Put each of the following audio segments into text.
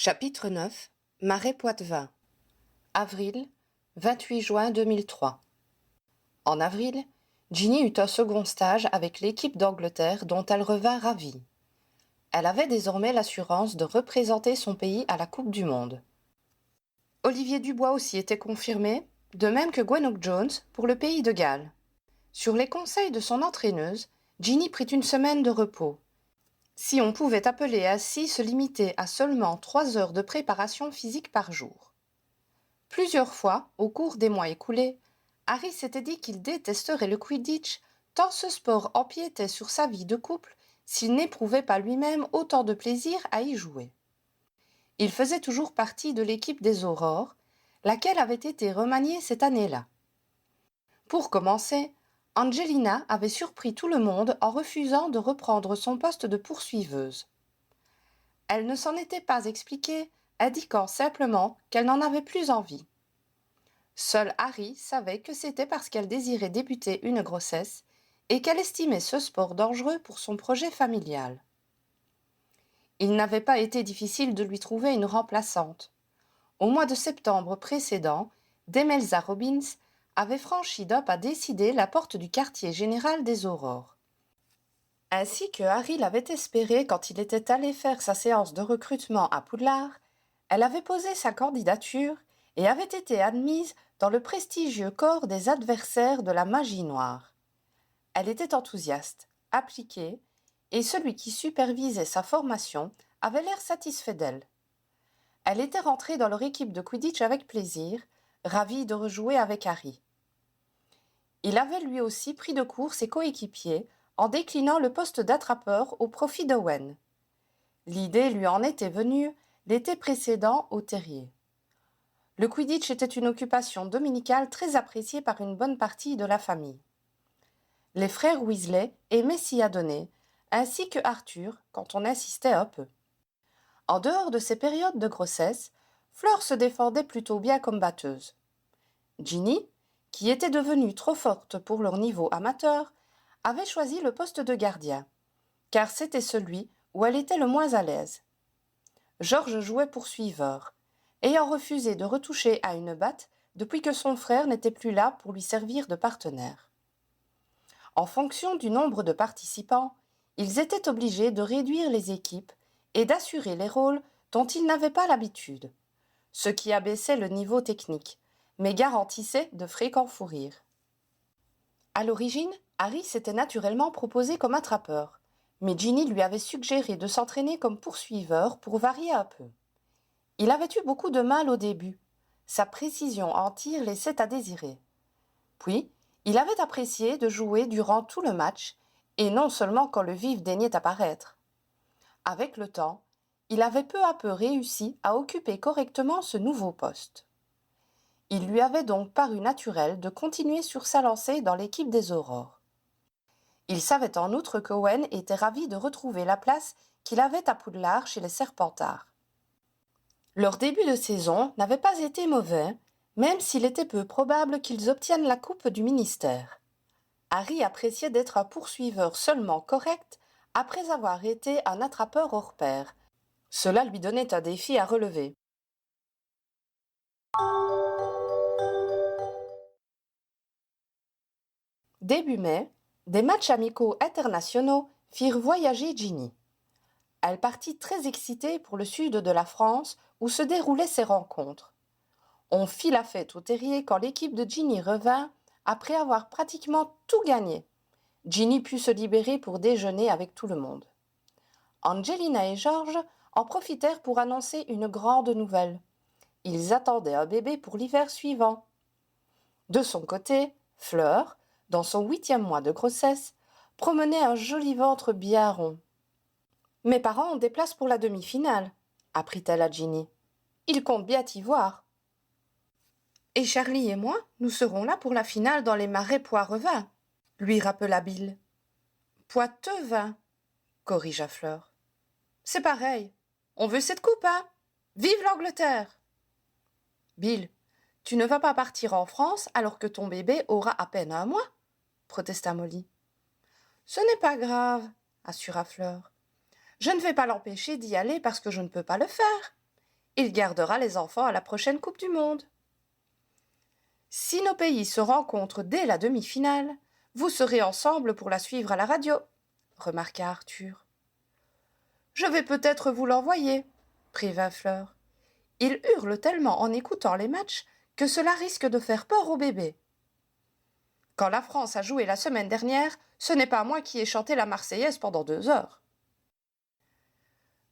Chapitre 9 Marais Poitevin Avril, 28 juin 2003 En avril, Ginny eut un second stage avec l'équipe d'Angleterre dont elle revint ravie. Elle avait désormais l'assurance de représenter son pays à la Coupe du Monde. Olivier Dubois aussi était confirmé, de même que Gwennock Jones pour le pays de Galles. Sur les conseils de son entraîneuse, Ginny prit une semaine de repos. Si on pouvait appeler ainsi se limiter à seulement 3 heures de préparation physique par jour. Plusieurs fois, au cours des mois écoulés, Harry s'était dit qu'il détesterait le Quidditch tant ce sport empiétait sur sa vie de couple s'il n'éprouvait pas lui-même autant de plaisir à y jouer. Il faisait toujours partie de l'équipe des Aurores, laquelle avait été remaniée cette année-là. Pour commencer, Angelina avait surpris tout le monde en refusant de reprendre son poste de poursuiveuse. Elle ne s'en était pas expliquée, indiquant simplement qu'elle n'en avait plus envie. Seul Harry savait que c'était parce qu'elle désirait débuter une grossesse et qu'elle estimait ce sport dangereux pour son projet familial. Il n'avait pas été difficile de lui trouver une remplaçante. Au mois de septembre précédent, Demelza Robbins avait franchi d'un pas décidé la porte du quartier général des Aurores. Ainsi que Harry l'avait espéré quand il était allé faire sa séance de recrutement à Poudlard, elle avait posé sa candidature et avait été admise dans le prestigieux corps des adversaires de la magie noire. Elle était enthousiaste, appliquée, et celui qui supervisait sa formation avait l'air satisfait d'elle. Elle était rentrée dans leur équipe de Quidditch avec plaisir, ravie de rejouer avec Harry. Il avait lui aussi pris de court ses coéquipiers en déclinant le poste d'attrapeur au profit d'Owen. L'idée lui en était venue l'été précédent au terrier. Le Quidditch était une occupation dominicale très appréciée par une bonne partie de la famille. Les frères Weasley aimaient s'y adonner, ainsi que Arthur quand on insistait un peu. En dehors de ces périodes de grossesse, Fleur se défendait plutôt bien comme batteuse. Ginny, qui était devenue trop forte pour leur niveau amateur, avait choisi le poste de gardien, car c'était celui où elle était le moins à l'aise. George jouait poursuiveur, ayant refusé de retoucher à une batte depuis que son frère n'était plus là pour lui servir de partenaire. En fonction du nombre de participants, ils étaient obligés de réduire les équipes et d'assurer les rôles dont ils n'avaient pas l'habitude, ce qui abaissait le niveau technique, mais garantissait de fréquents fous rires. À l'origine, Harry s'était naturellement proposé comme attrapeur, mais Ginny lui avait suggéré de s'entraîner comme poursuiveur pour varier un peu. Il avait eu beaucoup de mal au début. Sa précision en tir laissait à désirer. Puis, il avait apprécié de jouer durant tout le match, et non seulement quand le vif daignait apparaître. Avec le temps, il avait peu à peu réussi à occuper correctement ce nouveau poste. Il lui avait donc paru naturel de continuer sur sa lancée dans l'équipe des Aurores. Il savait en outre qu'Owen était ravi de retrouver la place qu'il avait à Poudlard chez les Serpentards. Leur début de saison n'avait pas été mauvais, même s'il était peu probable qu'ils obtiennent la coupe du ministère. Harry appréciait d'être un poursuiveur seulement correct après avoir été un attrapeur hors pair. Cela lui donnait un défi à relever. Début mai, des matchs amicaux internationaux firent voyager Ginny. Elle partit très excitée pour le sud de la France où se déroulaient ces rencontres. On fit la fête au terrier quand l'équipe de Ginny revint après avoir pratiquement tout gagné. Ginny put se libérer pour déjeuner avec tout le monde. Angelina et George en profitèrent pour annoncer une grande nouvelle. Ils attendaient un bébé pour l'hiver suivant. De son côté, Fleur, dans son 8e mois de grossesse, promenait un joli ventre bien rond. « Mes parents ont des places pour la demi-finale, » apprit-elle à Ginny. « Ils comptent bien t'y voir. »« Et Charlie et moi, nous serons là pour la finale dans les marais Poitevin, » lui rappela Bill. « Poitevin, » corrigea Fleur. « C'est pareil. On veut cette coupe, hein? Vive l'Angleterre !»« Bill, tu ne vas pas partir en France alors que ton bébé aura à peine 1 mois ?» protesta Molly. « Ce n'est pas grave, » assura Fleur. « Je ne vais pas l'empêcher d'y aller parce que je ne peux pas le faire. Il gardera les enfants à la prochaine Coupe du Monde. Si nos pays se rencontrent dès la demi-finale, vous serez ensemble pour la suivre à la radio, remarqua Arthur. Je vais peut-être vous l'envoyer, prévint Fleur. Il hurle tellement en écoutant les matchs que cela risque de faire peur au bébé. Quand la France a joué la semaine dernière, ce n'est pas moi qui ai chanté la Marseillaise pendant 2 heures.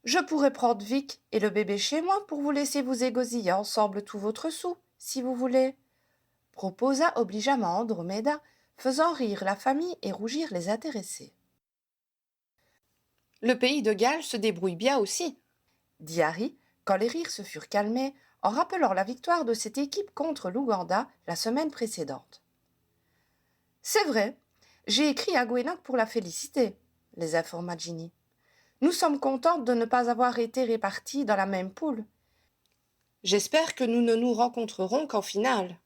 Je pourrais prendre Vic et le bébé chez moi pour vous laisser vous égosiller ensemble tout votre sou, si vous voulez, proposa obligeamment Andromeda, faisant rire la famille et rougir les intéressés. Le pays de Galles se débrouille bien aussi, dit Harry, quand les rires se furent calmés, en rappelant la victoire de cette équipe contre l'Ouganda la semaine précédente. C'est vrai, j'ai écrit à Gwenock pour la féliciter, les informa Ginny. Nous sommes contentes de ne pas avoir été réparties dans la même poule. J'espère que nous ne nous rencontrerons qu'en finale.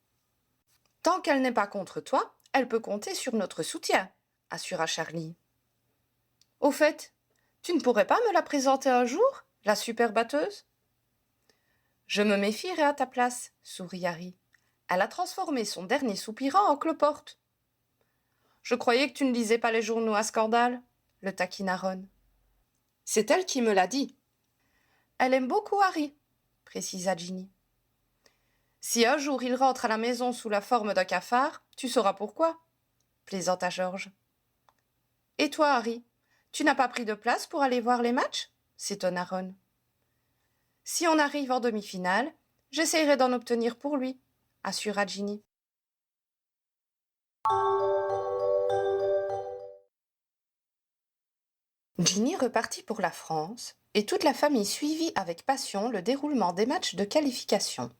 Tant qu'elle n'est pas contre toi, elle peut compter sur notre soutien, assura Charlie. Au fait, tu ne pourrais pas me la présenter un jour, la super batteuse? Je me méfierai à ta place, sourit Harry. Elle a transformé son dernier soupirant en cloporte. Je croyais que tu ne lisais pas les journaux à scandale, le taquina Ron. C'est elle qui me l'a dit. Elle aime beaucoup Harry, précisa Ginny. Si un jour il rentre à la maison sous la forme d'un cafard, tu sauras pourquoi, plaisanta George. Et toi, Harry, tu n'as pas pris de place pour aller voir les matchs? S'étonna Ron. Si on arrive en demi-finale, j'essayerai d'en obtenir pour lui, assura Ginny. Ginny repartit pour la France, et toute la famille suivit avec passion le déroulement des matchs de qualification.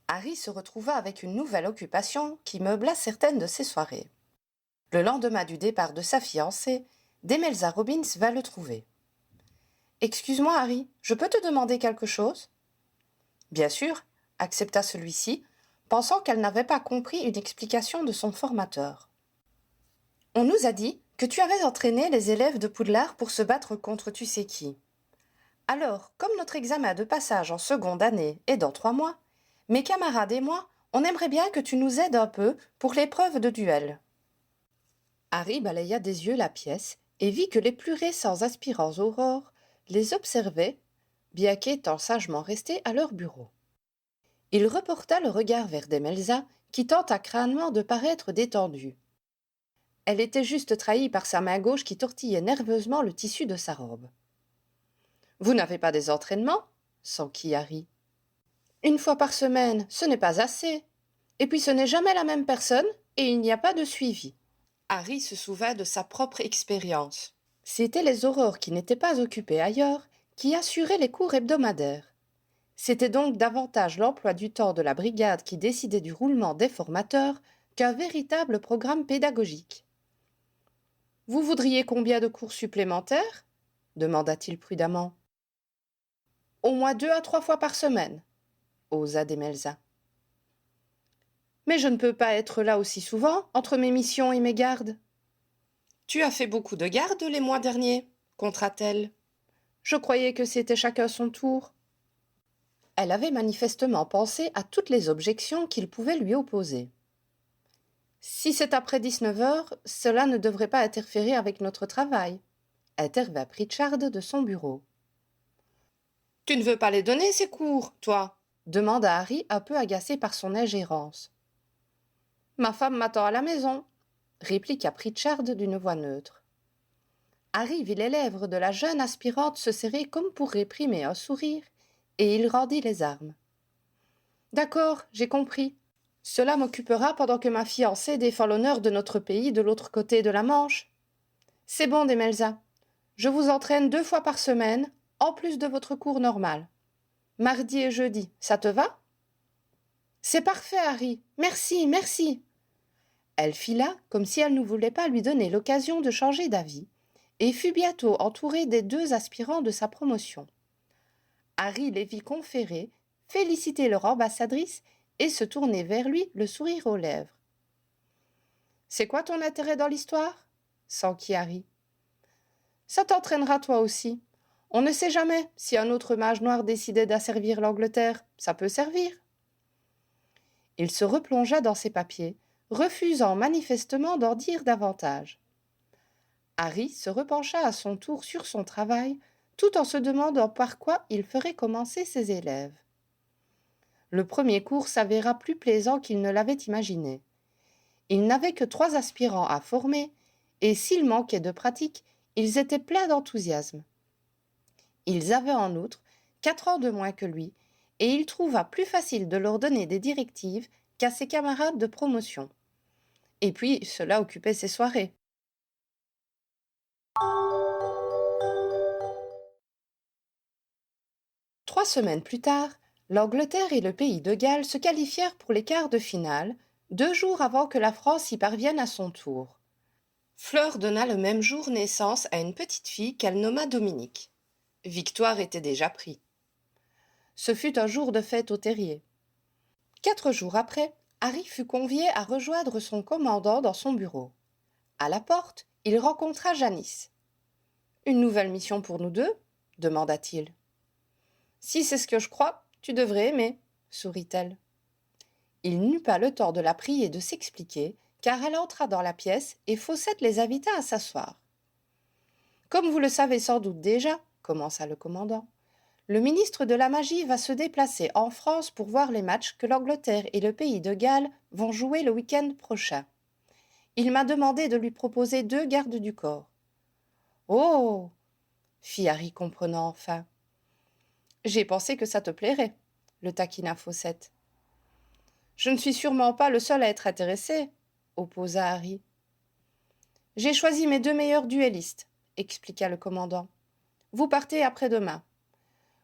Harry se retrouva avec une nouvelle occupation qui meubla certaines de ses soirées. Le lendemain du départ de sa fiancée, Demelza Robbins va le trouver. « Excuse-moi, Harry, je peux te demander quelque chose ?» « Bien sûr, » accepta celui-ci, pensant qu'elle n'avait pas compris une explication de son formateur. « On nous a dit que tu avais entraîné les élèves de Poudlard pour se battre contre tu sais qui. Alors, comme notre examen de passage en seconde année est dans 3 mois, mes camarades et moi, on aimerait bien que tu nous aides un peu pour l'épreuve de duel. » Harry balaya des yeux la pièce et vit que les plus récents aspirants aurores les observaient, bien qu'étant sagement restés à leur bureau. Il reporta le regard vers Demelza, qui tenta crânement de paraître détendue. Elle était juste trahie par sa main gauche qui tortillait nerveusement le tissu de sa robe. « Vous n'avez pas des entraînements ?» s'enquit Harry. « 1 fois par semaine, ce n'est pas assez. Et puis ce n'est jamais la même personne et il n'y a pas de suivi. » Harry se souvint de sa propre expérience. C'étaient les aurores qui n'étaient pas occupées ailleurs qui assuraient les cours hebdomadaires. C'était donc davantage l'emploi du temps de la brigade qui décidait du roulement des formateurs qu'un véritable programme pédagogique. « Vous voudriez combien de cours supplémentaires ?» demanda-t-il prudemment. « Au moins 2 à 3 fois par semaine, » osa Demelza. « Mais je ne peux pas être là aussi souvent, entre mes missions et mes gardes. »« Tu as fait beaucoup de gardes les mois derniers, » contra-t-elle. « Je croyais que c'était chacun son tour. » Elle avait manifestement pensé à toutes les objections qu'il pouvait lui opposer. « Si c'est après 19 heures, cela ne devrait pas interférer avec notre travail, » intervint Pritchard de son bureau. « Tu ne veux pas les donner, ces cours, toi ?» demanda Harry, un peu agacé par son ingérence. « Ma femme m'attend à la maison, » répliqua Pritchard d'une voix neutre. Harry vit les lèvres de la jeune aspirante se serrer comme pour réprimer un sourire, et il rendit les armes. « D'accord, j'ai compris. Cela m'occupera pendant que ma fiancée défend l'honneur de notre pays de l'autre côté de la Manche. C'est bon, Demelza. Je vous entraîne 2 fois par semaine, en plus de votre cours normal. Mardi et jeudi, ça te va ? » « C'est parfait, Harry. Merci, merci. » Elle fila comme si elle ne voulait pas lui donner l'occasion de changer d'avis, et fut bientôt entourée des 2 aspirants de sa promotion. Harry les vit conférer, féliciter leur ambassadrice et se tourner vers lui, le sourire aux lèvres. « C'est quoi ton intérêt dans l'histoire ?» s'enquit Harry. « Ça t'entraînera toi aussi. On ne sait jamais, si un autre mage noir décidait d'asservir l'Angleterre, ça peut servir. Il se replongea dans ses papiers, refusant manifestement d'en dire davantage. Harry se repencha à son tour sur son travail, tout en se demandant par quoi il ferait commencer ses élèves. Le premier cours s'avéra plus plaisant qu'il ne l'avait imaginé. Il n'avait que 3 aspirants à former, et s'ils manquaient de pratique, ils étaient pleins d'enthousiasme. Ils avaient en outre 4 ans de moins que lui, et il trouva plus facile de leur donner des directives qu'à ses camarades de promotion. Et puis, cela occupait ses soirées. Trois semaines plus tard, l'Angleterre et le pays de Galles se qualifièrent pour les quarts de finale, 2 jours avant que la France y parvienne à son tour. Fleur donna le même jour naissance à une petite fille qu'elle nomma Dominique. Victoire était déjà pris. Ce fut un jour de fête au terrier. 4 jours après, Harry fut convié à rejoindre son commandant dans son bureau. À la porte, il rencontra Janice. « Une nouvelle mission pour nous deux ?» demanda-t-il. « Si c'est ce que je crois, tu devrais aimer, » sourit-elle. Il n'eut pas le temps de la prier de s'expliquer, car elle entra dans la pièce et Fawcett les invita à s'asseoir. « Comme vous le savez sans doute déjà, » commença le commandant, « le ministre de la Magie va se déplacer en France pour voir les matchs que l'Angleterre et le pays de Galles vont jouer le week-end prochain. Il m'a demandé de lui proposer 2 gardes du corps. »« Oh !» fit Harry comprenant enfin. « J'ai pensé que ça te plairait, » le taquina Fawcett. « Je ne suis sûrement pas le seul à être intéressé, » opposa Harry. « J'ai choisi mes 2 meilleurs duellistes, » expliqua le commandant. « Vous partez après-demain.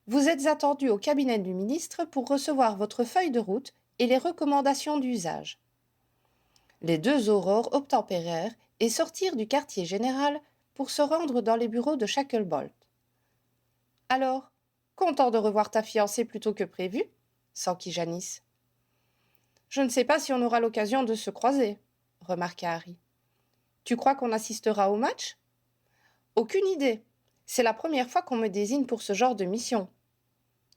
Vous êtes attendu au cabinet du ministre pour recevoir votre feuille de route et les recommandations d'usage. » Les 2 aurores obtempérèrent et sortirent du quartier général pour se rendre dans les bureaux de Shacklebolt. « Alors, content de revoir ta fiancée plus tôt que prévu ?» s'enquit Janice. « Je ne sais pas si on aura l'occasion de se croiser, » remarqua Harry. « Tu crois qu'on assistera au match ? » « Aucune idée. C'est la première fois qu'on me désigne pour ce genre de mission. »«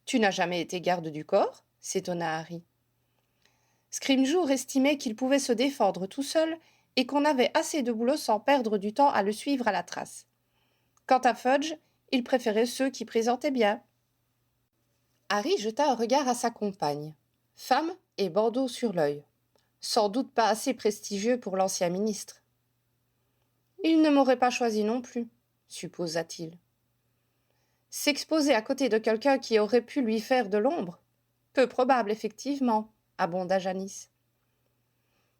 Tu n'as jamais été garde du corps ?» s'étonna Harry. Scrimgeour estimait qu'il pouvait se défendre tout seul et qu'on avait assez de boulot sans perdre du temps à le suivre à la trace. Quant à Fudge, il préférait ceux qui présentaient bien. Harry jeta un regard à sa compagne. Femme et bandeau sur l'œil. Sans doute pas assez prestigieux pour l'ancien ministre. Il ne m'aurait pas choisi non plus, supposa-t-il. S'exposer à côté de quelqu'un qui aurait pu lui faire de l'ombre ? Peu probable, effectivement, abonda Janice.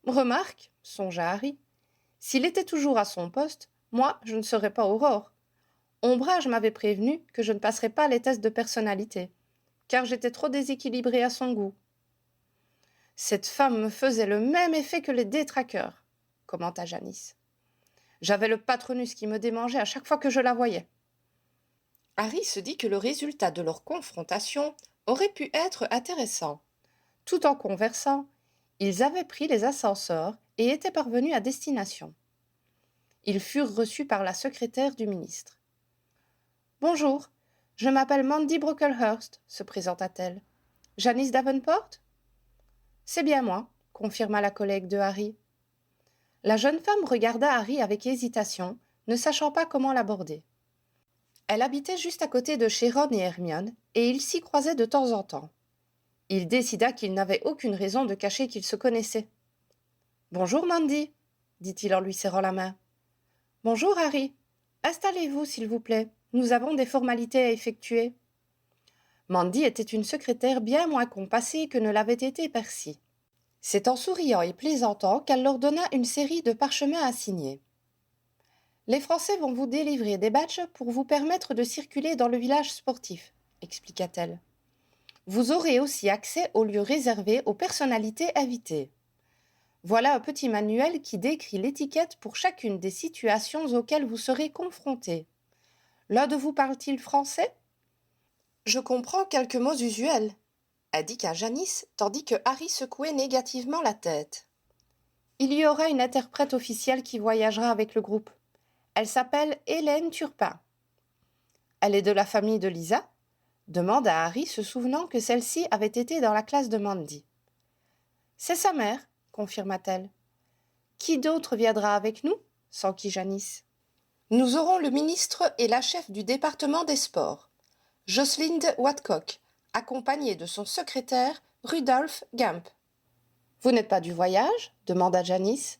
Remarque, songea Harry, s'il était toujours à son poste, moi, je ne serais pas Aurore. Ombrage m'avait prévenu que je ne passerais pas les tests de personnalité, car j'étais trop déséquilibrée à son goût. Cette femme me faisait le même effet que les détraqueurs, commenta Janice. J'avais le patronus qui me démangeait à chaque fois que je la voyais. Harry se dit que le résultat de leur confrontation aurait pu être intéressant. Tout en conversant, ils avaient pris les ascenseurs et étaient parvenus à destination. Ils furent reçus par la secrétaire du ministre. « Bonjour, je m'appelle Mandy Brocklehurst, » se présenta-t-elle. « Janice Davenport ?»« C'est bien moi, » confirma la collègue de Harry. La jeune femme regarda Harry avec hésitation, ne sachant pas comment l'aborder. Elle habitait juste à côté de chez Ron et Hermione, et ils s'y croisaient de temps en temps. Il décida qu'il n'avait aucune raison de cacher qu'ils se connaissaient. « Bonjour, Mandy, » dit-il en lui serrant la main. « Bonjour, Harry. Installez-vous, s'il vous plaît. Nous avons des formalités à effectuer. » Mandy était une secrétaire bien moins compassée que ne l'avait été Percy. C'est en souriant et plaisantant qu'elle leur donna une série de parchemins à signer. « Les Français vont vous délivrer des badges pour vous permettre de circuler dans le village sportif, » expliqua-t-elle. « Vous aurez aussi accès aux lieux réservés aux personnalités invitées. Voilà un petit manuel qui décrit l'étiquette pour chacune des situations auxquelles vous serez confrontés. L'un de vous parle-t-il français ? » « Je comprends quelques mots usuels, » indiqua Janice, tandis que Harry secouait négativement la tête. « Il y aura une interprète officielle qui voyagera avec le groupe. Elle s'appelle Hélène Turpin. » Elle est de la famille de Lisa ? Demanda Harry, se souvenant que celle-ci avait été dans la classe de Mandy. C'est sa mère, confirma-t-elle. Qui d'autre viendra avec nous ? S'enquit Janice. Nous aurons le ministre et la chef du département des sports, Jocelyne Watcock, accompagnée de son secrétaire, Rudolph Gump. Vous n'êtes pas du voyage ? Demanda Janice.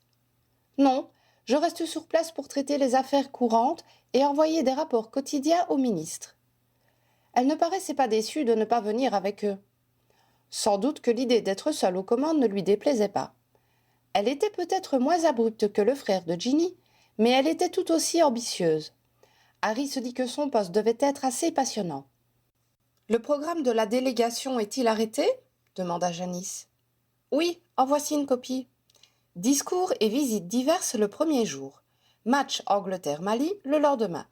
Non, je reste sur place pour traiter les affaires courantes et envoyer des rapports quotidiens au ministre. Elle ne paraissait pas déçue de ne pas venir avec eux. Sans doute que l'idée d'être seule aux commandes ne lui déplaisait pas. Elle était peut-être moins abrupte que le frère de Ginny, mais elle était tout aussi ambitieuse. Harry se dit que son poste devait être assez passionnant. « Le programme de la délégation est-il arrêté ? Demanda Janice. Oui, en voici une copie. Discours et visites diverses le premier jour. Match Angleterre-Mali le lendemain.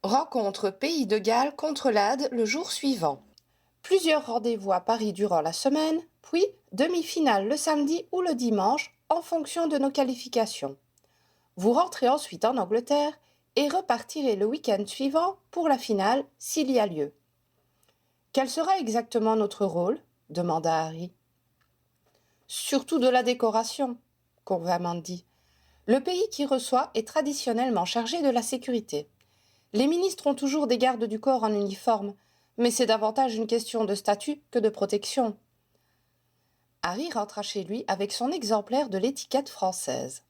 Rencontre Pays de Galles contre l'Inde le jour suivant. Plusieurs rendez-vous à Paris durant la semaine, puis demi-finale le samedi ou le dimanche en fonction de nos qualifications. Vous rentrez ensuite en Angleterre et repartirez le week-end suivant pour la finale s'il y a lieu. Quel sera exactement notre rôle ? Demanda Harry. Surtout de la décoration, convint Mandy. Le pays qui reçoit est traditionnellement chargé de la sécurité. Les ministres ont toujours des gardes du corps en uniforme, mais c'est davantage une question de statut que de protection. Harry rentra chez lui avec son exemplaire de l'étiquette française.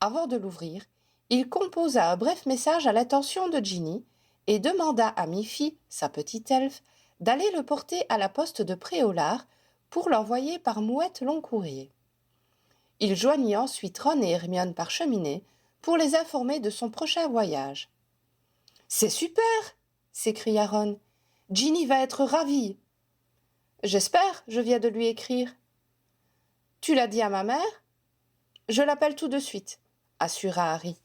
Avant de l'ouvrir, il composa un bref message à l'attention de Ginny et demanda à Miffy, sa petite elfe, d'aller le porter à la poste de Préolard pour l'envoyer par mouette long courrier. Il joignit ensuite Ron et Hermione par cheminée pour les informer de son prochain voyage. « C'est super !» s'écria Ron. « Ginny va être ravie. »« J'espère, je viens de lui écrire. »« Tu l'as dit à ma mère ?»« Je l'appelle tout de suite, » assura Harry.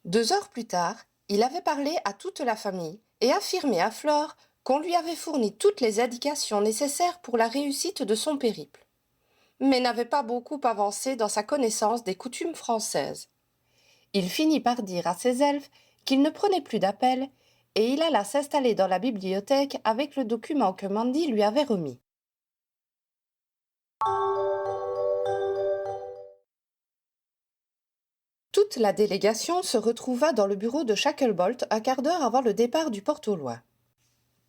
2 heures plus tard, il avait parlé à toute la famille et affirmé à Fleur qu'on lui avait fourni toutes les indications nécessaires pour la réussite de son périple, mais n'avait pas beaucoup avancé dans sa connaissance des coutumes françaises. Il finit par dire à ses elfes qu'il ne prenait plus d'appel et il alla s'installer dans la bibliothèque avec le document que Mandy lui avait remis. Toute la délégation se retrouva dans le bureau de Shacklebolt un quart d'heure avant le départ du Port-au-Loin.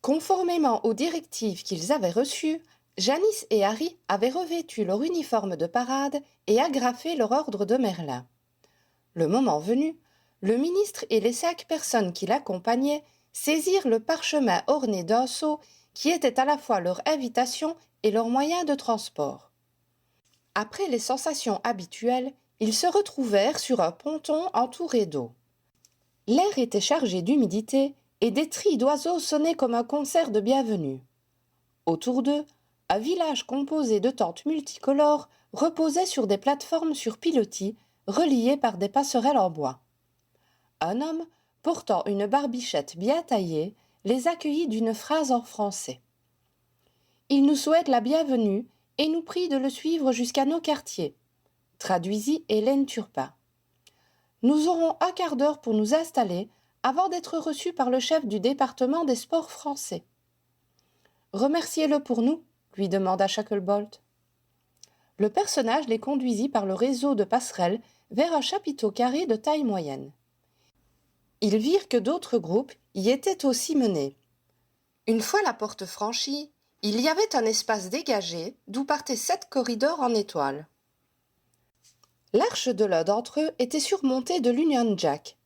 Conformément aux directives qu'ils avaient reçues, Janice et Harry avaient revêtu leur uniforme de parade et agrafé leur ordre de Merlin. Le moment venu, le ministre et les 5 personnes qui l'accompagnaient saisirent le parchemin orné d'un sceau qui était à la fois leur invitation et leur moyen de transport. Après les sensations habituelles, ils se retrouvèrent sur un ponton entouré d'eau. L'air était chargé d'humidité et des trilles d'oiseaux sonnaient comme un concert de bienvenue. Autour d'eux, un village composé de tentes multicolores reposait sur des plateformes sur pilotis reliées par des passerelles en bois. Un homme, portant une barbichette bien taillée, les accueillit d'une phrase en français. Il nous souhaite la bienvenue et nous prie de le suivre jusqu'à nos quartiers, traduisit Hélène Turpin. Nous aurons un quart d'heure pour nous installer avant d'être reçus par le chef du département des sports français. Remerciez-le pour nous, lui demanda Shacklebolt. Le personnage les conduisit par le réseau de passerelles vers un chapiteau carré de taille moyenne. Ils virent que d'autres groupes y étaient aussi menés. Une fois la porte franchie, il y avait un espace dégagé d'où partaient 7 corridors en étoile. L'arche de l'un d'entre eux était surmontée de l'Union Jack.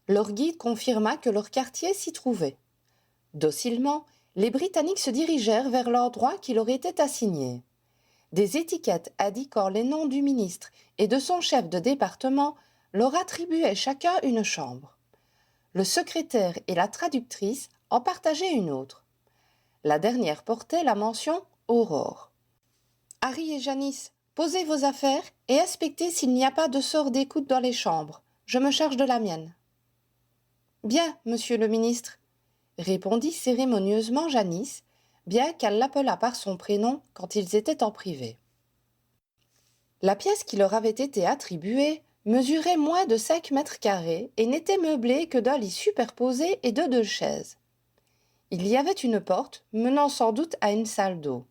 Leur guide confirma que leur quartier s'y trouvait. Docilement, les Britanniques se dirigèrent vers l'endroit qui leur était assigné. Des étiquettes indiquant les noms du ministre et de son chef de département leur attribuaient chacun une chambre. Le secrétaire et la traductrice en partageaient une autre. La dernière portait la mention « Aurore ». « Harry et Janice, posez vos affaires et inspectez s'il n'y a pas de sort d'écoute dans les chambres. Je me charge de la mienne. »« Bien, monsieur le ministre, » répondit cérémonieusement Janice, bien qu'elle l'appelât par son prénom quand ils étaient en privé. La pièce qui leur avait été attribuée mesurait moins de 5 mètres carrés et n'était meublé que d'un lit superposé et de 2 chaises. Il y avait une porte menant sans doute à une salle d'eau.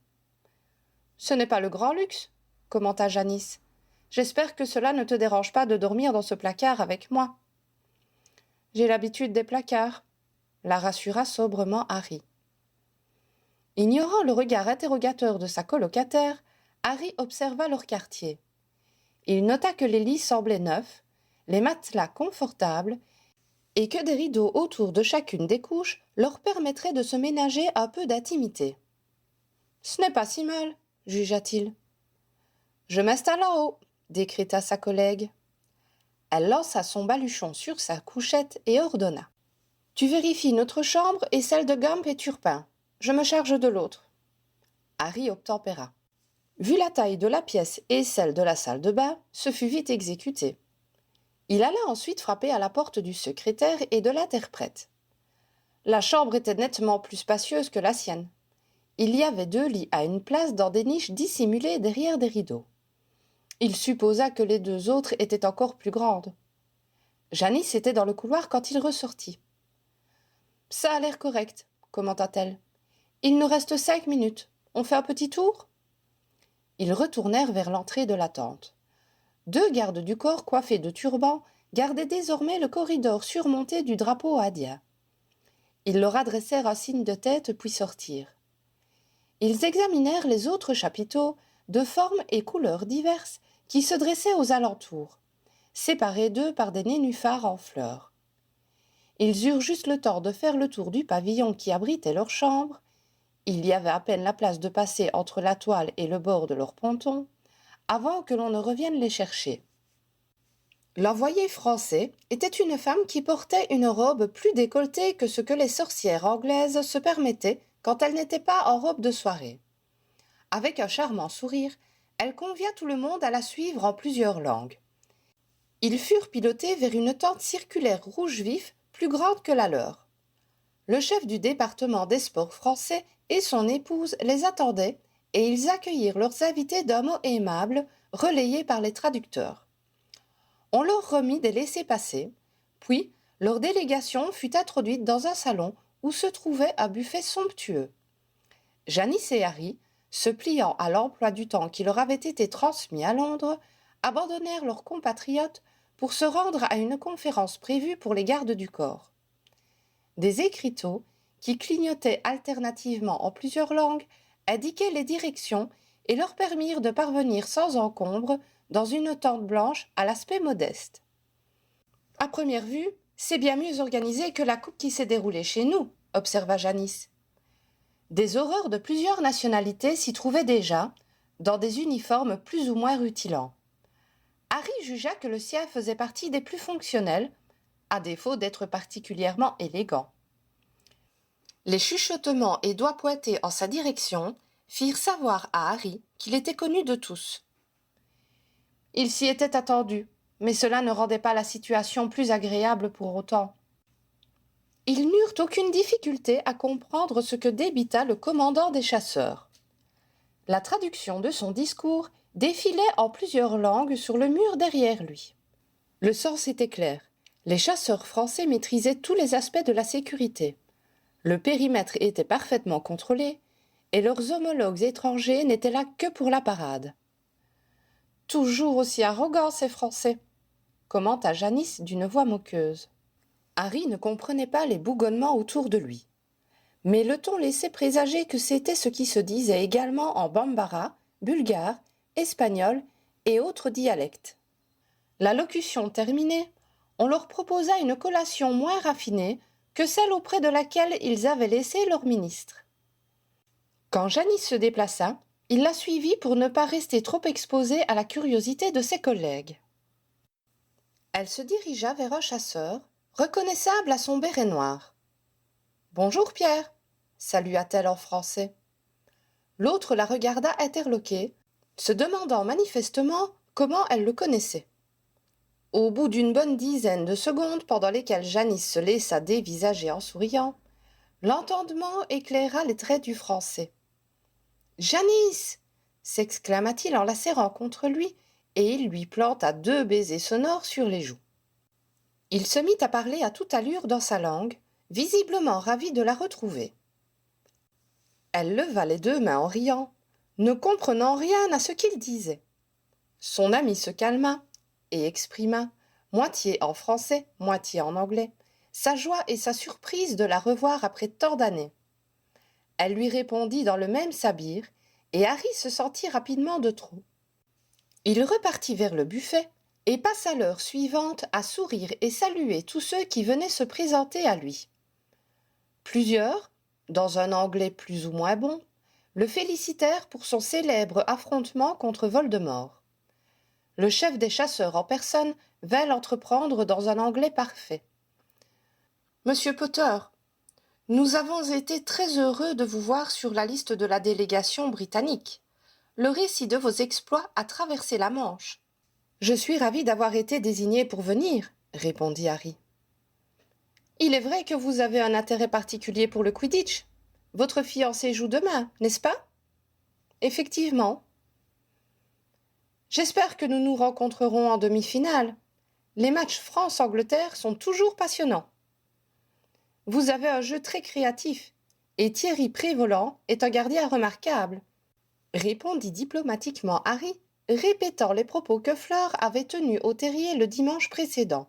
« Ce n'est pas le grand luxe, » commenta Janice. « J'espère que cela ne te dérange pas de dormir dans ce placard avec moi. »« J'ai l'habitude des placards, » la rassura sobrement Harry. Ignorant le regard interrogateur de sa colocataire, Harry observa leur quartier. Il nota que les lits semblaient neufs, les matelas confortables, et que des rideaux autour de chacune des couches leur permettraient de se ménager un peu d'intimité. « Ce n'est pas si mal, » jugea-t-il. « Je m'installe en haut, » décréta sa collègue. Elle lança son baluchon sur sa couchette et ordonna. « Tu vérifies notre chambre et celle de Gump et Turpin. Je me charge de l'autre. » Harry obtempéra. Vu la taille de la pièce et celle de la salle de bain, ce fut vite exécuté. Il alla ensuite frapper à la porte du secrétaire et de l'interprète. La chambre était nettement plus spacieuse que la sienne. Il y avait 2 lits à une place dans des niches dissimulées derrière des rideaux. Il supposa que les 2 autres étaient encore plus grandes. Janice était dans le couloir quand il ressortit. « Ça a l'air correct, » commenta-t-elle. « Il nous reste 5 minutes. On fait un petit tour ?» Ils retournèrent vers l'entrée de la tente. 2 gardes du corps coiffés de turbans gardaient désormais le corridor surmonté du drapeau indien. Ils leur adressèrent un signe de tête puis sortirent. Ils examinèrent les autres chapiteaux, de formes et couleurs diverses, qui se dressaient aux alentours, séparés d'eux par des nénuphars en fleurs. Ils eurent juste le temps de faire le tour du pavillon qui abritait leur chambre. Il y avait à peine la place de passer entre la toile et le bord de leur ponton, avant que l'on ne revienne les chercher. L'envoyé français était une femme qui portait une robe plus décolletée que ce que les sorcières anglaises se permettaient quand elles n'étaient pas en robe de soirée. Avec un charmant sourire, elle convia tout le monde à la suivre en plusieurs langues. Ils furent pilotés vers une tente circulaire rouge vif, plus grande que la leur. Le chef du département des sports français et son épouse les attendaient, et ils accueillirent leurs invités d'un mot aimable, relayé par les traducteurs. On leur remit des laissez-passer, puis leur délégation fut introduite dans un salon où se trouvait un buffet somptueux. Janice et Harry, se pliant à l'emploi du temps qui leur avait été transmis à Londres, abandonnèrent leurs compatriotes pour se rendre à une conférence prévue pour les gardes du corps. Des écriteaux, qui clignotaient alternativement en plusieurs langues, indiquaient les directions et leur permirent de parvenir sans encombre dans une tente blanche à l'aspect modeste. « À première vue, c'est bien mieux organisé que la coupe qui s'est déroulée chez nous, » observa Janice. Des horreurs de plusieurs nationalités s'y trouvaient déjà, dans des uniformes plus ou moins rutilants. Harry jugea que le sien faisait partie des plus fonctionnels, à défaut d'être particulièrement élégant. Les chuchotements et doigts pointés en sa direction firent savoir à Harry qu'il était connu de tous. Il s'y était attendu, mais cela ne rendait pas la situation plus agréable pour autant. Ils n'eurent aucune difficulté à comprendre ce que débita le commandant des chasseurs. La traduction de son discours défilait en plusieurs langues sur le mur derrière lui. Le sens était clair. Les chasseurs français maîtrisaient tous les aspects de la sécurité. Le périmètre était parfaitement contrôlé, et leurs homologues étrangers n'étaient là que pour la parade. « Toujours aussi arrogants, ces Français !» commenta Janice d'une voix moqueuse. Harry ne comprenait pas les bougonnements autour de lui. Mais le ton laissait présager que c'était ce qui se disait également en bambara, bulgare, espagnol et autres dialectes. La locution terminée, on leur proposa une collation moins raffinée que celle auprès de laquelle ils avaient laissé leur ministre. Quand Janice se déplaça, il la suivit pour ne pas rester trop exposée à la curiosité de ses collègues. Elle se dirigea vers un chasseur, reconnaissable à son béret noir. « Bonjour Pierre », salua-t-elle en français. L'autre la regarda interloqué, se demandant manifestement comment elle le connaissait. Au bout d'une bonne dizaine de secondes pendant lesquelles Janice se laissa dévisager en souriant, l'entendement éclaira les traits du Français. « Janice !» s'exclama-t-il en la serrant contre lui et il lui planta 2 baisers sonores sur les joues. Il se mit à parler à toute allure dans sa langue, visiblement ravi de la retrouver. Elle leva les 2 mains en riant, ne comprenant rien à ce qu'il disait. Son ami se calma et exprima, moitié en français, moitié en anglais, sa joie et sa surprise de la revoir après tant d'années. Elle lui répondit dans le même sabir, et Harry se sentit rapidement de trop. Il repartit vers le buffet et passa l'heure suivante à sourire et saluer tous ceux qui venaient se présenter à lui. Plusieurs, dans un anglais plus ou moins bon, le félicitèrent pour son célèbre affrontement contre Voldemort. Le chef des chasseurs en personne vint l'entreprendre dans un anglais parfait. « Monsieur Potter, nous avons été très heureux de vous voir sur la liste de la délégation britannique. Le récit de vos exploits a traversé la Manche. »« Je suis ravi d'avoir été désigné pour venir, » répondit Harry. « Il est vrai que vous avez un intérêt particulier pour le Quidditch. Votre fiancé joue demain, n'est-ce pas ? » ?»« Effectivement. »« J'espère que nous nous rencontrerons en demi-finale. Les matchs France-Angleterre sont toujours passionnants. Vous avez un jeu très créatif, et Thierry Prévolant est un gardien remarquable, » répondit diplomatiquement Harry, répétant les propos que Fleur avait tenus au terrier le dimanche précédent.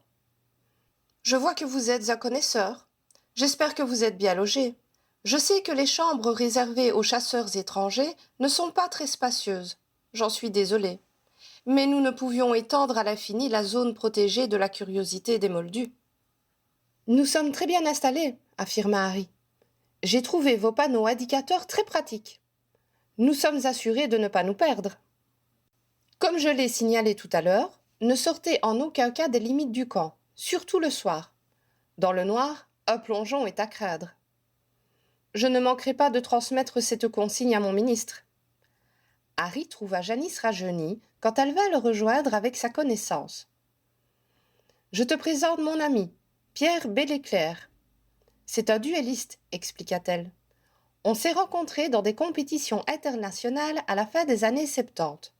« Je vois que vous êtes un connaisseur. J'espère que vous êtes bien logé. Je sais que les chambres réservées aux chasseurs étrangers ne sont pas très spacieuses. J'en suis désolée. Mais nous ne pouvions étendre à l'infini la zone protégée de la curiosité des Moldus. »« Nous sommes très bien installés, » affirma Harry. « J'ai trouvé vos panneaux indicateurs très pratiques. Nous sommes assurés de ne pas nous perdre. Comme je l'ai signalé tout à l'heure, ne sortez en aucun cas des limites du camp, surtout le soir. Dans le noir, un plongeon est à craindre. Je ne manquerai pas de transmettre cette consigne à mon ministre. » Harry trouva Janice rajeunie quand elle vint le rejoindre avec sa connaissance. « Je te présente mon ami, Pierre Belleclerc. C'est un duelliste, expliqua-t-elle. On s'est rencontrés dans des compétitions internationales à la fin des années 70.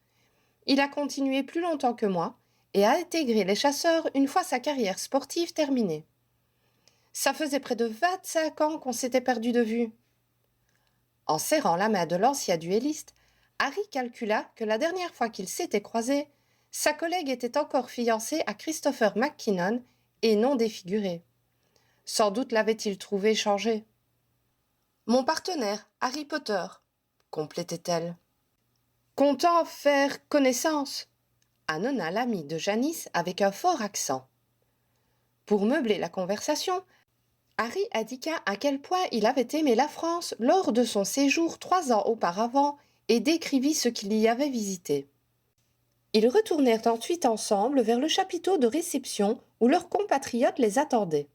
Il a continué plus longtemps que moi et a intégré les chasseurs une fois sa carrière sportive terminée. Ça faisait près de 25 ans qu'on s'était perdu de vue. » En serrant la main de l'ancien duelliste, Harry calcula que la dernière fois qu'ils s'étaient croisés, sa collègue était encore fiancée à Christopher McKinnon et non défiguré. Sans doute l'avait-il trouvé changé. « Mon partenaire, Harry Potter, » complétait-elle. « Content faire connaissance, » annonna l'ami de Janice avec un fort accent. Pour meubler la conversation, Harry indiqua à quel point il avait aimé la France lors de son séjour 3 ans auparavant et décrivit ce qu'il y avait visité. Ils retournèrent ensuite ensemble vers le chapiteau de réception où leurs compatriotes les attendaient.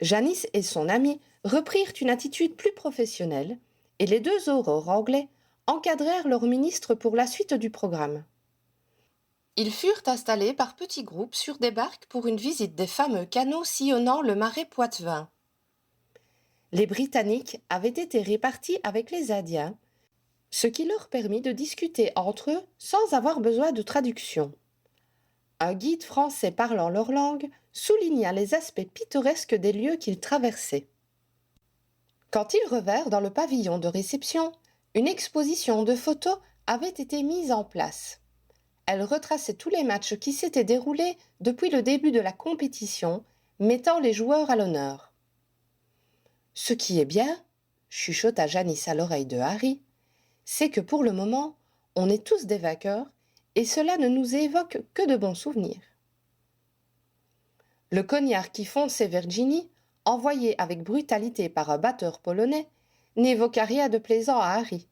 Janice et son ami reprirent une attitude plus professionnelle et les 2 aurores anglais encadrèrent leur ministre pour la suite du programme. Ils furent installés par petits groupes sur des barques pour une visite des fameux canaux sillonnant le marais Poitevin. Les Britanniques avaient été répartis avec les Indiens, ce qui leur permit de discuter entre eux sans avoir besoin de traduction. Un guide français parlant leur langue souligna les aspects pittoresques des lieux qu'ils traversaient. Quand ils revinrent dans le pavillon de réception, une exposition de photos avait été mise en place. Elle retraçait tous les matchs qui s'étaient déroulés depuis le début de la compétition, mettant les joueurs à l'honneur. « Ce qui est bien, » chuchota Janice à l'oreille de Harry, « c'est que pour le moment, on est tous des vainqueurs et cela ne nous évoque que de bons souvenirs. » Le cognard qui fonçait vers Ginny, envoyé avec brutalité par un batteur polonais, n'évoqua rien de plaisant à Harry.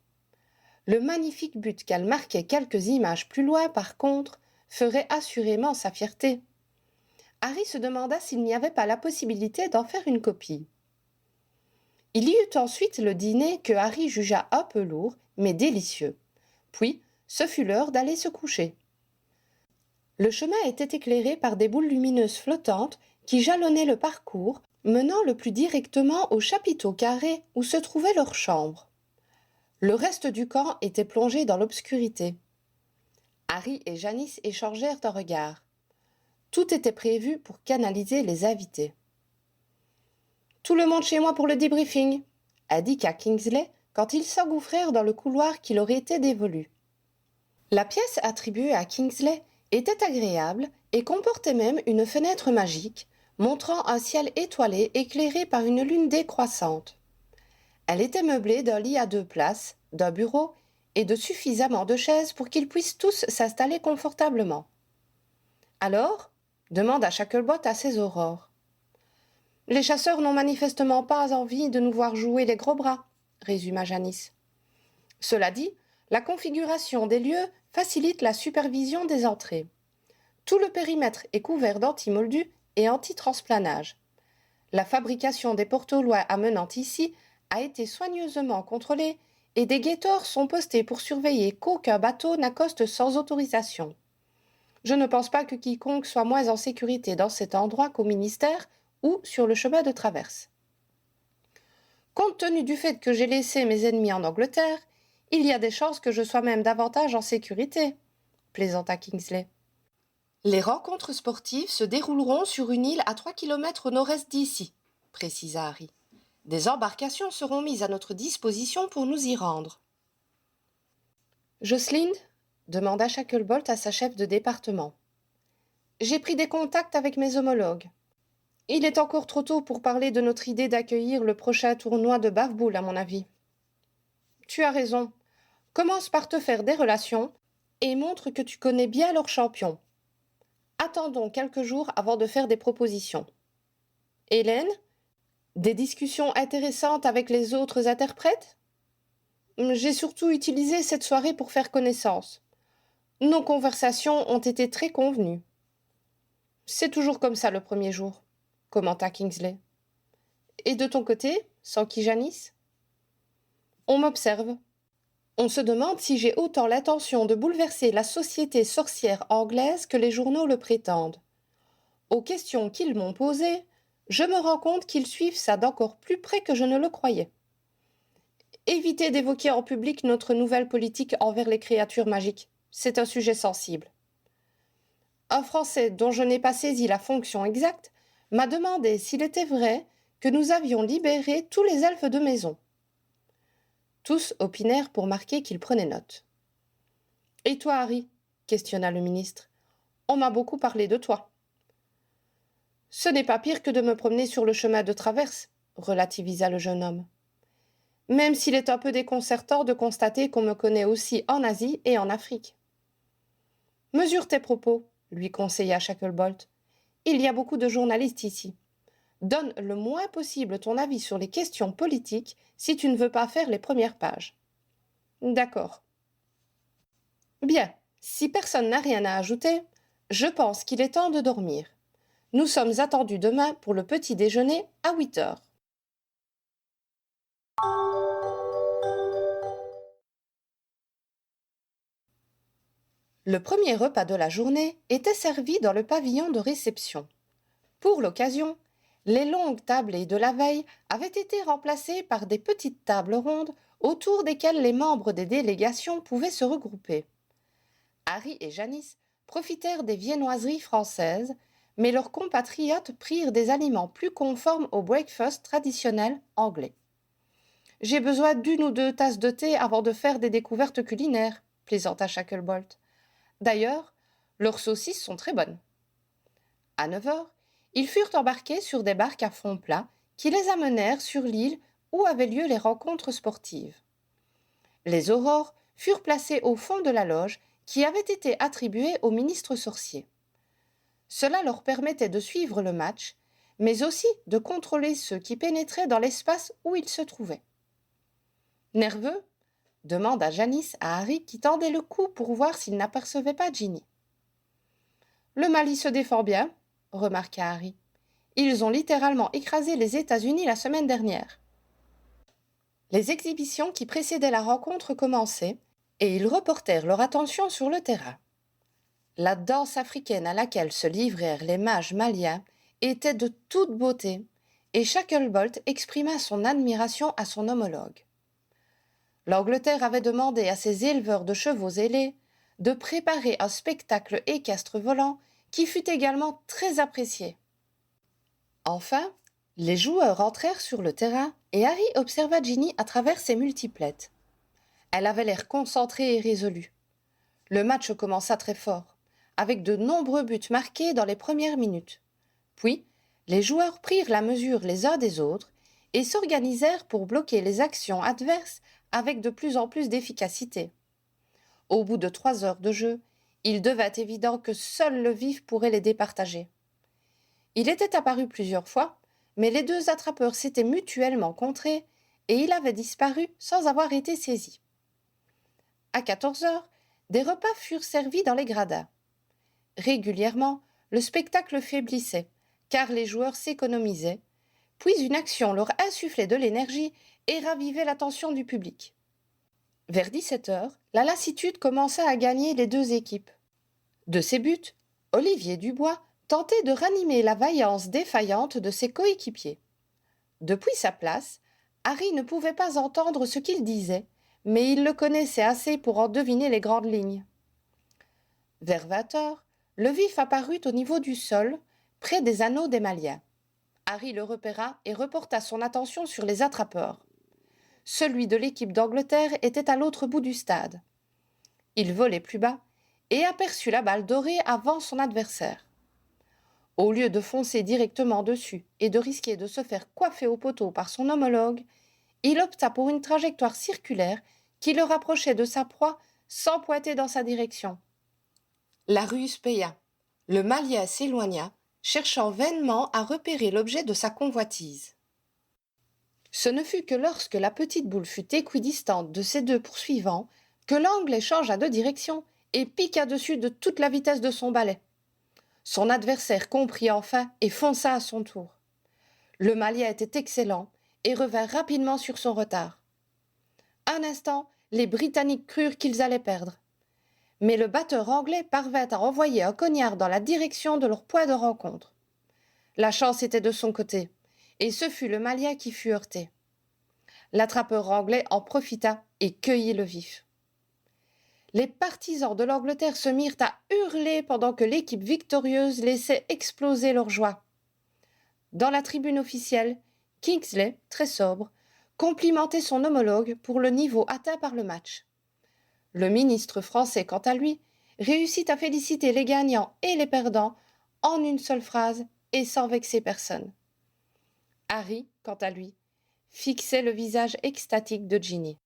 Le magnifique but qu'elle marquait quelques images plus loin, par contre, ferait assurément sa fierté. Harry se demanda s'il n'y avait pas la possibilité d'en faire une copie. Il y eut ensuite le dîner que Harry jugea un peu lourd, mais délicieux. Puis, ce fut l'heure d'aller se coucher. Le chemin était éclairé par des boules lumineuses flottantes qui jalonnaient le parcours, menant le plus directement au chapiteau carré où se trouvait leur chambre. Le reste du camp était plongé dans l'obscurité. Harry et Janice échangèrent un regard. Tout était prévu pour canaliser les invités. Tout le monde chez moi pour le débriefing, a dit Kingsley quand ils s'engouffrèrent dans le couloir qui leur était dévolu. La pièce attribuée à Kingsley était agréable et comportait même une fenêtre magique, montrant un ciel étoilé éclairé par une lune décroissante. Elle était meublée d'un lit à 2 places, d'un bureau et de suffisamment de chaises pour qu'ils puissent tous s'installer confortablement. « Alors ?» demanda Shacklebolt à ses aurores. « Les chasseurs n'ont manifestement pas envie de nous voir jouer les gros bras, » résuma Janice. Cela dit, la configuration des lieux facilite la supervision des entrées. Tout le périmètre est couvert d'anti-moldus et anti-transplanage. La fabrication des porte-lois amenant ici a été soigneusement contrôlée et des guetteurs sont postés pour surveiller qu'aucun bateau n'accoste sans autorisation. Je ne pense pas que quiconque soit moins en sécurité dans cet endroit qu'au ministère ou sur le chemin de traverse. Compte tenu du fait que j'ai laissé mes ennemis en Angleterre, il y a des chances que je sois même davantage en sécurité, plaisanta Kingsley. Les rencontres sportives se dérouleront sur une île à 3 kilomètres au nord-est d'ici, précisa Harry. Des embarcations seront mises à notre disposition pour nous y rendre. Jocelyne demanda Shacklebolt à sa chef de département. J'ai pris des contacts avec mes homologues. Il est encore trop tôt pour parler de notre idée d'accueillir le prochain tournoi de Bave-Boule, à mon avis. Tu as raison. Commence par te faire des relations et montre que tu connais bien leurs champions. Attendons quelques jours avant de faire des propositions. Hélène, des discussions intéressantes avec les autres interprètes? J'ai surtout utilisé cette soirée pour faire connaissance. Nos conversations ont été très convenues. C'est toujours comme ça le premier jour, commenta Kingsley. Et de ton côté, s'enquit Janice? On m'observe. On se demande si j'ai autant l'intention de bouleverser la société sorcière anglaise que les journaux le prétendent. Aux questions qu'ils m'ont posées, je me rends compte qu'ils suivent ça d'encore plus près que je ne le croyais. Évitez d'évoquer en public notre nouvelle politique envers les créatures magiques. C'est un sujet sensible. Un Français dont je n'ai pas saisi la fonction exacte m'a demandé s'il était vrai que nous avions libéré tous les elfes de maison. Tous opinèrent pour marquer qu'ils prenaient note. « Et toi, Harry ?» questionna le ministre. « On m'a beaucoup parlé de toi. »« Ce n'est pas pire que de me promener sur le chemin de traverse, » relativisa le jeune homme. « Même s'il est un peu déconcertant de constater qu'on me connaît aussi en Asie et en Afrique. »« Mesure tes propos, » lui conseilla Shacklebolt. « Il y a beaucoup de journalistes ici. Donne le moins possible ton avis sur les questions politiques si tu ne veux pas faire les premières pages. » « D'accord. » « Bien, si personne n'a rien à ajouter, je pense qu'il est temps de dormir. Nous sommes attendus demain pour le petit déjeuner à 8 heures. Le premier repas de la journée était servi dans le pavillon de réception. Pour l'occasion, les longues tablées de la veille avaient été remplacées par des petites tables rondes autour desquelles les membres des délégations pouvaient se regrouper. Harry et Janice profitèrent des viennoiseries françaises, mais leurs compatriotes prirent des aliments plus conformes au breakfast traditionnel anglais. « J'ai besoin d'1 ou 2 tasses de thé avant de faire des découvertes culinaires, » plaisanta Shacklebolt. « D'ailleurs, leurs saucisses sont très bonnes. » À 9 heures, ils furent embarqués sur des barques à fond plat qui les amenèrent sur l'île où avaient lieu les rencontres sportives. Les aurores furent placées au fond de la loge qui avait été attribuée au ministre sorcier. Cela leur permettait de suivre le match, mais aussi de contrôler ceux qui pénétraient dans l'espace où ils se trouvaient. « Nerveux ?» demanda Janice à Harry qui tendait le cou pour voir s'il n'apercevait pas Ginny. « Le Mali se défend bien, » remarqua Harry. « Ils ont littéralement écrasé les États-Unis la semaine dernière. » Les exhibitions qui précédaient la rencontre commençaient et ils reportèrent leur attention sur le terrain. La danse africaine à laquelle se livrèrent les mages maliens était de toute beauté et Shacklebolt exprima son admiration à son homologue. L'Angleterre avait demandé à ses éleveurs de chevaux ailés de préparer un spectacle équestre volant qui fut également très apprécié. Enfin, les joueurs entrèrent sur le terrain et Harry observa Ginny à travers ses multiplettes. Elle avait l'air concentrée et résolue. Le match commença très fort, avec de nombreux buts marqués dans les premières minutes. Puis, les joueurs prirent la mesure les uns des autres et s'organisèrent pour bloquer les actions adverses avec de plus en plus d'efficacité. Au bout de 3 heures de jeu, il devint évident que seul le vif pourrait les départager. Il était apparu plusieurs fois, mais les deux attrapeurs s'étaient mutuellement contrés et il avait disparu sans avoir été saisi. À 14 heures, des repas furent servis dans les gradins. Régulièrement, le spectacle faiblissait, car les joueurs s'économisaient, puis une action leur insufflait de l'énergie et ravivait l'attention du public. Vers 17 heures, la lassitude commença à gagner les deux équipes. De ses buts, Olivier Dubois tentait de ranimer la vaillance défaillante de ses coéquipiers. Depuis sa place, Harry ne pouvait pas entendre ce qu'il disait, mais il le connaissait assez pour en deviner les grandes lignes. Vers 20 heures, le vif apparut au niveau du sol, près des anneaux d'émalien. Harry le repéra et reporta son attention sur les attrapeurs. Celui de l'équipe d'Angleterre était à l'autre bout du stade. Il volait plus bas et aperçut la balle dorée avant son adversaire. Au lieu de foncer directement dessus et de risquer de se faire coiffer au poteau par son homologue, il opta pour une trajectoire circulaire qui le rapprochait de sa proie sans pointer dans sa direction. La ruse paya. Le Malien s'éloigna, cherchant vainement à repérer l'objet de sa convoitise. Ce ne fut que lorsque la petite boule fut équidistante de ses deux poursuivants que l'Anglais changea de direction et piqua dessus de toute la vitesse de son balai. Son adversaire comprit enfin et fonça à son tour. Le Malien était excellent et revint rapidement sur son retard. Un instant, les Britanniques crurent qu'ils allaient perdre. Mais le batteur anglais parvint à envoyer un cognard dans la direction de leur point de rencontre. La chance était de son côté, et ce fut le Malien qui fut heurté. L'attrapeur anglais en profita et cueillit le vif. Les partisans de l'Angleterre se mirent à hurler pendant que l'équipe victorieuse laissait exploser leur joie. Dans la tribune officielle, Kingsley, très sobre, complimentait son homologue pour le niveau atteint par le match. Le ministre français, quant à lui, réussit à féliciter les gagnants et les perdants en une seule phrase et sans vexer personne. Harry, quant à lui, fixait le visage extatique de Ginny.